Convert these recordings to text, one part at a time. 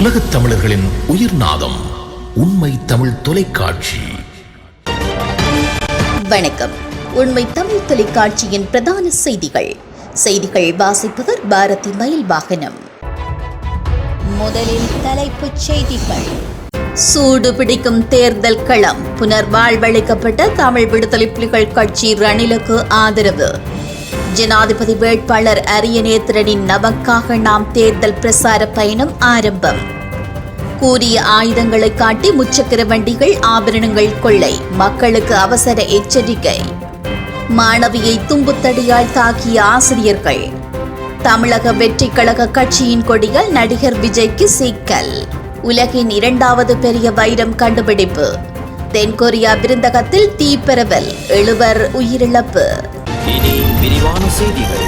உலகத் தமிழர்களின் உயிர்நாதம் உண்மை தமிழ் தொலைக்காட்சி. வணக்கம். உண்மை தமிழ் தொலைக்காட்சியின் பிரதான செய்திகள் வாசிப்பவர் பாரதி மயில் வாகனம். முதலில் தலைப்புச் செய்திகள். சூடு பிடிக்கும் தேர்தல் களம். புனர்வாழ்வளிக்கப்பட்ட தமிழ் விடுதலை புலிகள் கட்சி ரணிலுக்கு ஆதரவு. ஜனாதிபதி வேட்பாளர் அரியநேத்திரனின் நமக்காக நாம் தேர்தல் பிரசார பயணம் ஆரம்பம். கூறிய ஆயுதங்களை காட்டி முச்சக்கர வண்டிகள் ஆபரணங்கள் கொள்ளை. மக்களுக்கு அவசர எச்சரிக்கை. மாணவியை தும்புத்தடியால் தாக்கிய ஆசிரியர்கள். தமிழக வெற்றி கழக கட்சியின் கொடியால் நடிகர் விஜய்க்கு சிக்கல். உலகின் 2வது பெரிய வைரம் கண்டுபிடிப்பு. தென்கொரியா விருந்தகத்தில் தீ பரவல். 7 உயிரிழப்பு. இனி விரிவான செய்திகள்.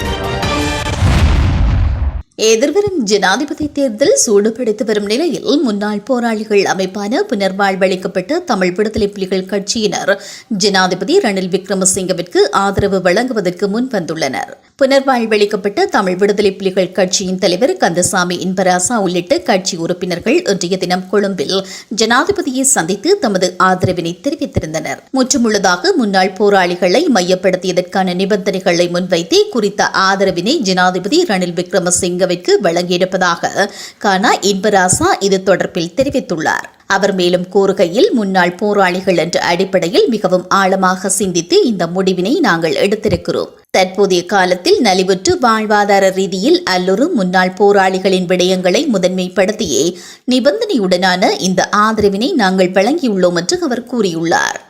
எதிர்வரும் ஜனாதிபதி தேர்தல் சூடுபிடித்து வரும் நிலையில் முன்னாள் போராளிகள் அமைப்பான புனர்வாழ்வளிக்கப்பட்ட தமிழ் விடுதலை புலிகள் கட்சியினர் ஜனாதிபதி ரணில் விக்ரமசிங்கவிற்கு ஆதரவு வழங்குவதற்கு முன் வந்துள்ளனர். புனர்வாழ்வளிக்கப்பட்ட தமிழ் விடுதலை புலிகள் கட்சியின் தலைவர் கந்தசாமி இன்பராசா உள்ளிட்ட கட்சி உறுப்பினர்கள் இன்றைய தினம் கொழும்பில் ஜனாதிபதியை சந்தித்து தமது ஆதரவினை தெரிவித்திருந்தனர். முற்றுமுழுதாக முன்னாள் போராளிகளை மையப்படுத்தியதற்கான நிபந்தனைகளை முன்வைத்தே குறித்த ஆதரவினை ஜனாதிபதி ரணில் விக்ரமசிங்க வழங்கியிருப்பதாக கானா இன்பராசா இது தொடர்பில் தெரிவித்துள்ளார். அவர் மேலும் கூறுகையில், முன்னாள் போராளிகள் என்ற அடிப்படையில் மிகவும் ஆழமாக சிந்தித்து இந்த முடிவினை நாங்கள் எடுத்திருக்கிறோம். தற்போதைய காலத்தில் நலிவுற்று வாழ்வாதார ரீதியில் அல்லுறும் முன்னாள் போராளிகளின் விடயங்களை முதன்மைப்படுத்தியே நிபந்தனையுடனான இந்த ஆதரவினை நாங்கள் வழங்கியுள்ளோம் என்று அவர் கூறியுள்ளார்.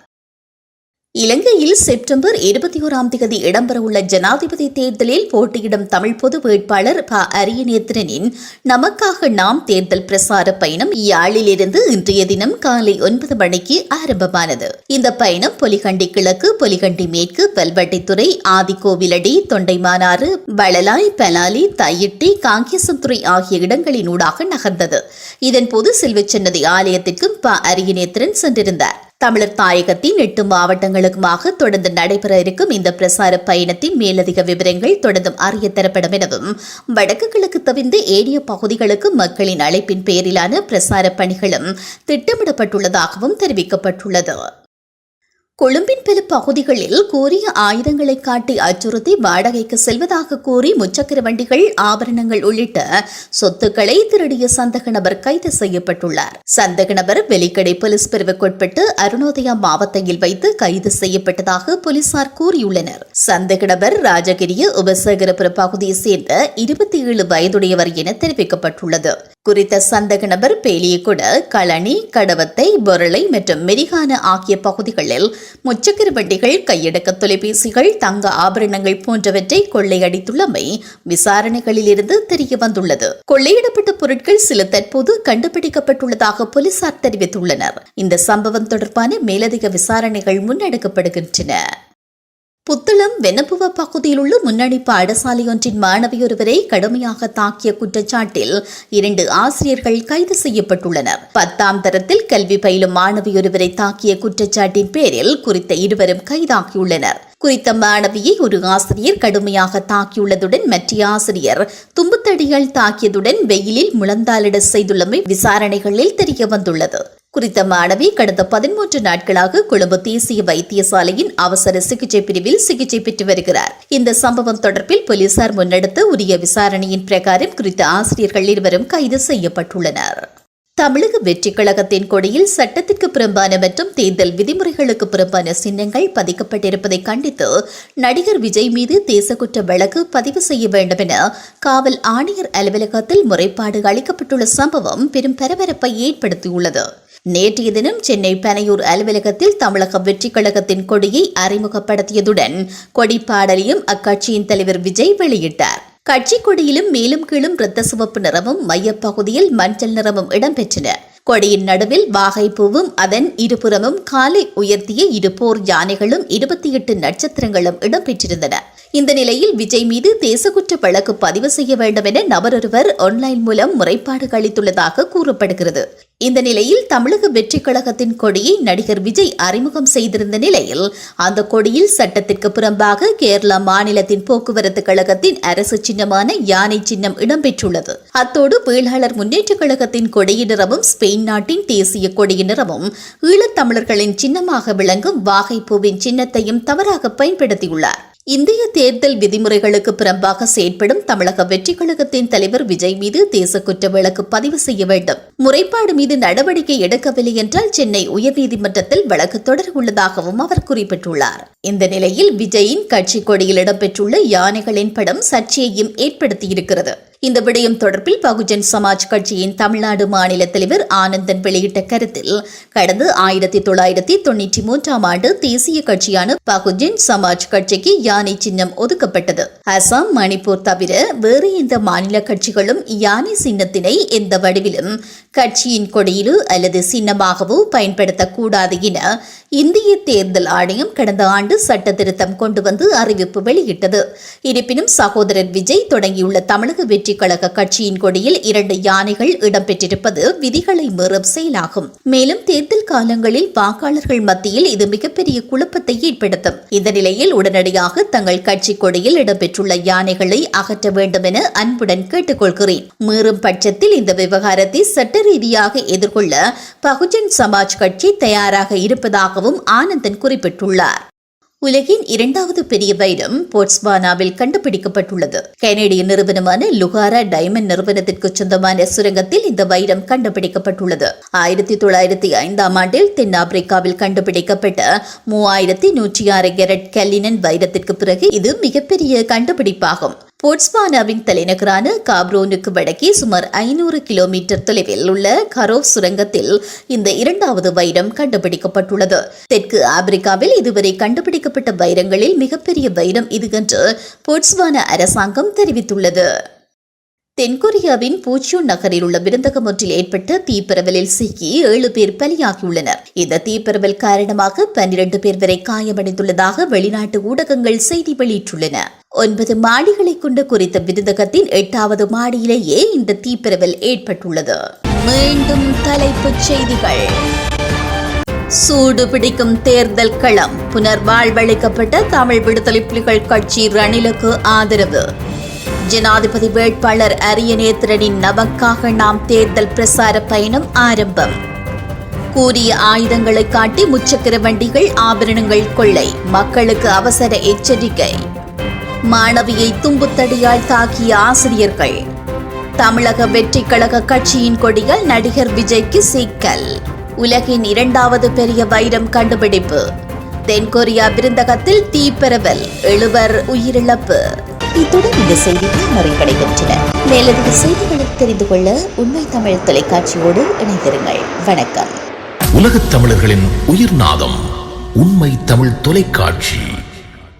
இலங்கையில் செப்டம்பர் 21ஆம் தேதி இடம்பெறவுள்ள ஜனாதிபதி தேர்தலில் போட்டியிடும் தமிழ் பொது வேட்பாளர் அரியநேத்திரனின் நமக்காக நாம் தேர்தல் பிரசார பயணம் யாழிலிருந்து இன்றைய தினம் காலை 9 மணிக்கு ஆரம்பமானது. இந்த பயணம் பொலிகண்டி கிழக்கு, பொலிகண்டி மேற்கு, வெல்வெட்டித்துறை, ஆதிகோவிலடி, தொண்டைமானாறு, வளலாய், பலாலி, தையிட்டி, காங்கேசன்துறை ஆகிய இடங்களினூடாக நகர்ந்தது. இதன்போது செல்வச்சன்னதி ஆலயத்திற்கும் அரியநேத்திரன் சென்றிருந்தார். தமிழர் தாயகத்தின் 8 மாவட்டங்களுக்குமாக தொடர்ந்து நடைபெற இருக்கும் இந்த பிரசார பயணத்தின் மேலதிக விவரங்கள் தொடர்ந்தும் அறிய தரப்படும் எனவும், வடக்கு கிழக்கு தவிர்ந்து ஏனைய பகுதிகளுக்கு மக்களின் அழைப்பின் பேரிலான பிரசார பணிகளும் திட்டமிடப்பட்டுள்ளதாகவும் தெரிவிக்கப்பட்டுள்ளது. கொழும்பின் பல பகுதிகளில் கூறிய ஆயுதங்களை காட்டி அச்சுறுத்தி வாடகைக்கு செல்வதாக கூறி முச்சக்கர வண்டிகள், ஆபரணங்கள் உள்ளிட்ட சொத்துக்களை திருடிய சந்தக நபர் கைது செய்யப்பட்டுள்ளார். சந்தக நபர் வெலிக்கடை போலீஸ் பிரிவுக்குட்பட்டு அருணோதயா மாவட்டத்தில் வைத்து கைது செய்யப்பட்டதாக போலீசார் கூறியுள்ளனர். சந்தக நபர் ராஜகிரிய உபசேகரபுர பகுதியை சேர்ந்த 27 வயதுடையவர் என தெரிவிக்கப்பட்டுள்ளது. குறித்த சந்தக நபர் பேலியகுட, களனி, கடவத்தை, பொருளை மற்றும் மெரிகான ஆகிய பகுதிகளில் முச்சக்கர வண்டிகள், கையடக்க தொலைபேசிகள், தங்க ஆபரணங்கள் போன்றவற்றை கொள்ளையடித்துள்ளமை விசாரணைகளிலிருந்து தெரிய வந்துள்ளது. கொள்ளையிடப்பட்ட பொருட்கள் சில தற்போது கண்டுபிடிக்கப்பட்டுள்ளதாக போலீசார் தெரிவித்துள்ளனர். இந்த சம்பவம் தொடர்பான மேலதிக விசாரணைகள் முன்னெடுக்கப்படுகின்றன. புத்தளம் வெனப்புவ பகுதியில் உள்ள முன்னணி பாடசாலையொன்றின் மாணவியொருவரை கடுமையாக தாக்கிய குற்றச்சாட்டில் 2 ஆசிரியர்கள் கைது செய்யப்பட்டுள்ளனர். 10ஆம் தரத்தில் கல்வி பயிலும் மாணவியொருவரை தாக்கிய குற்றச்சாட்டின் பேரில் குறித்த இருவரும் கைதாகியுள்ளனர். குறித்த மாணவியை ஒரு ஆசிரியர் கடுமையாக தாக்கியுள்ளதுடன் மற்ற ஆசிரியர் தும்புத்தடியால் தாக்கியதுடன் வெயிலில் முழந்தாளிட செய்துள்ளமை விசாரணைகளில் தெரிய வந்துள்ளது. குறித்த மாணவி கடந்த 13 நாட்களாக கொழும்பு தேசிய வைத்தியசாலையின் அவசர சிகிச்சை பிரிவில் சிகிச்சை பெற்று வருகிறார். இந்த சம்பவம் தொடர்பில் போலீசார் முன்னெடுத்த உரிய விசாரணையின் பிரகாரம் குறித்த ஆசிரியர்கள் இருவரும் கைது செய்யப்பட்டுள்ளனர். தமிழக வெற்றி கழகத்தின் கொடியில் சட்டத்திற்கு புறம்பான மற்றும் தேர்தல் விதிமுறைகளுக்கு புறம்பான சின்னங்கள் பதிக்கப்பட்டிருப்பதை கண்டித்து நடிகர் விஜய் மீது தேசக்குற்ற வழக்கு பதிவு செய்ய வேண்டும் என காவல் ஆணையர் அலுவலகத்தில் முறைப்பாடு அளிக்கப்பட்டுள்ள சம்பவம் பெரும் பரபரப்பை ஏற்படுத்தியுள்ளது. நேற்றைய தினம் சென்னை பனையூர் அலுவலகத்தில் தமிழக வெற்றி கழகத்தின் கொடியை அறிமுகப்படுத்தியதுடன் கொடிப்பாடலையும் அக்கட்சியின் தலைவர் விஜய் வெளியிட்டார். கட்சி கொடியிலும் மேலும் கீழும் இரத்த சிவப்பு நிறமும், மையப்பகுதியில் மஞ்சள் நிறமும் இடம்பெற்றன. கொடியின் நடுவில் வாகைப்பூவும் அதன் இருபுறமும் காலை உயர்த்திய 2 போர் யானைகளும் 28 நட்சத்திரங்களும் இடம்பெற்றிருந்தன. இந்த நிலையில் விஜய் மீது தேசக்குற்ற வழக்கு பதிவு செய்ய வேண்டும் என நபரொருவர் ஆன்லைன் மூலம் முறைப்பாடு அளித்துள்ளதாக கூறப்படுகிறது. இந்த நிலையில் தமிழக வெற்றி கழகத்தின் கொடியை நடிகர் விஜய் அறிமுகம் செய்திருந்த நிலையில் அந்த கொடியில் சட்டத்திற்கு புறம்பாக கேரளா மாநிலத்தின் போக்குவரத்து கழகத்தின் அரசு சின்னமான யானை சின்னம் இடம்பெற்றுள்ளது. அத்தோடு வேளாளர் முன்னேற்ற கழகத்தின் கொடியின் நிறமும் ஸ்பெயின் நாட்டின் தேசிய கொடியின் நிறமும் ஈழத்தமிழர்களின் சின்னமாக விளங்கும் வாகைப்பூவின் சின்னத்தையும் தவறாக பயன்படுத்தியுள்ளார். இந்திய தேர்தல் விதிமுறைகளுக்கு புறம்பாக செயற்படும் தமிழக வெற்றி கழகத்தின் தலைவர் விஜய் மீது தேசக்குற்ற வழக்கு பதிவு செய்ய வேண்டும். முறைப்பாடு மீது நடவடிக்கை எடுக்கவில்லை என்றால் சென்னை உயர்நீதிமன்றத்தில் வழக்கு தொடர உள்ளதாகவும் அவர் குறிப்பிட்டுள்ளார். இந்த நிலையில் விஜயின் கட்சி கொடியில் இடம்பெற்றுள்ள யானைகளின் படம் சர்ச்சையையும் ஏற்படுத்தியிருக்கிறது. இந்த விடயம் தொடர்பில் பகுஜன் சமாஜ் கட்சியின் தமிழ்நாடு மாநில தலைவர் ஆனந்தன் வெளியிட்ட கருத்தில், கடந்த 1993 ஆண்டு தேசிய கட்சியான பகுஜன் சமாஜ் கட்சிக்கு யானை சின்னம் ஒதுக்கப்பட்டது. அசாம், மணிப்பூர் தவிர வேறு எந்த மாநில கட்சிகளும் யானை சின்னத்தினை எந்த வடிவிலும் கட்சியின் கொடியிலோ அல்லது சின்னமாகவோ பயன்படுத்தக்கூடாது என இந்திய தேர்தல் ஆணையம் கடந்த ஆண்டு சட்ட திருத்தம் கொண்டு வந்து அறிவிப்பு வெளியிட்டது. இருப்பினும் சகோதரர் விஜய் தொடங்கியுள்ள தமிழக வெற்றி கழக கட்சியின் கொடியில் 2 யானைகள் இடம்பெற்றிருப்பது விதிகளை மீறும் செயலாகும். மேலும் தேர்தல் காலங்களில் வாக்காளர்கள் மத்தியில் இது மிகப்பெரிய குழப்பத்தை ஏற்படுத்தும். இந்த நிலையில் உடனடியாக தங்கள் கட்சி கொடியில் இடம்பெற்றுள்ள யானைகளை அகற்ற வேண்டும் என அன்புடன் கேட்டுக்கொள்கிறேன். மீறும் பட்சத்தில் இந்த விவகாரத்தை சட்ட ரீதியாக எதிர்கொள்ள பகுஜன் சமாஜ் கட்சி தயாராக இருப்பதாகவும் ஆனந்தன் குறிப்பிட்டுள்ளார். உலகின் 2வது பெரிய வைரம் போட்ஸ்வானாவில் கண்டுபிடிக்கப்பட்டுள்ளது. கனேடிய நிறுவனமான லுகாரா டைமண்ட் நிறுவனத்திற்கு சொந்தமான சுரங்கத்தில் இந்த வைரம் கண்டுபிடிக்கப்பட்டுள்ளது. 1905 ஆண்டில் தென்னாப்பிரிக்காவில் கண்டுபிடிக்கப்பட்ட 3106 கேரட் கல்லினன் வைரத்திற்கு பிறகு இது மிகப்பெரிய கண்டுபிடிப்பாகும். போட்ஸ்வானாவின் தலைநகரான காப்ரோனுக்கு வடக்கே சுமார் 500 கிலோமீட்டர் தொலைவில் உள்ள கரோவ் சுரங்கத்தில் இந்த 2வது வைரம் கண்டுபிடிக்கப்பட்டுள்ளது. தெற்கு ஆப்பிரிக்காவில் இதுவரை கண்டுபிடிக்கப்பட்ட வைரங்களில் மிகப்பெரிய வைரம் இது என்று போட்ஸ்வானா அரசாங்கம் தெரிவித்துள்ளது. தென்கொரியாவின் பூச்சியோன் நகரில் உள்ள விருந்தகம் ஒன்றில் ஏற்பட்ட தீப்பரவலில் சிக்கி 7 பேர் பலியாகியுள்ளனர். இந்த தீப்பரவல் காரணமாக 12 பேர் வரை காயமடைந்துள்ளதாக வெளிநாட்டு ஊடகங்கள் செய்தி வெளியிட்டுள்ளன. 9 மாடிகளை கொண்ட குறித்த விருந்தகத்தின் 8வது மாடியிலேயே இந்த தீப்பரவல் ஏற்பட்டுள்ளது. மீண்டும் தலைப்புச் செய்திகள். சூடு பிடிக்கும் தேர்தல் களம். புனர்வாழ்வளிக்கப்பட்ட தமிழ் விடுதலை புலிகள் கட்சி ரணிலுக்கு ஆதரவு. ஜனாதிபதி வேட்பாளர் அரியநேத்திரனின் நமக்காக நாம் தேர்தல் பிரசார பயணம் ஆரம்பம். கூறிய ஆயுதங்களை காட்டி முச்சக்கர வண்டிகள், ஆபரணங்கள் கொள்ளை. மக்களுக்கு அவசர எச்சரிக்கை. மாணவியை தும்புத்தடியால் தாக்கிய ஆசிரியர்கள். தமிழக வெற்றி கழக கட்சியின் கொடியால் நடிகர் விஜய்க்கு சிக்கல். உலகின் 2வது பெரிய வைரம் கண்டுபிடிப்பு. தென்கொரியா விருந்தகத்தில் தீப்பரவல், 7 உயிரிழப்பு. இத்துடன் இந்த செய்திகள் நிறைவடைகின்றன. மேலதிக செய்திகளை தெரிந்து கொள்ள உண்மை தமிழ் தொலைக்காட்சியோடு இணைந்திருங்கள். வணக்கம். உலகத் தமிழர்களின் உயிர்நாதம் உண்மை தமிழ் தொலைக்காட்சி.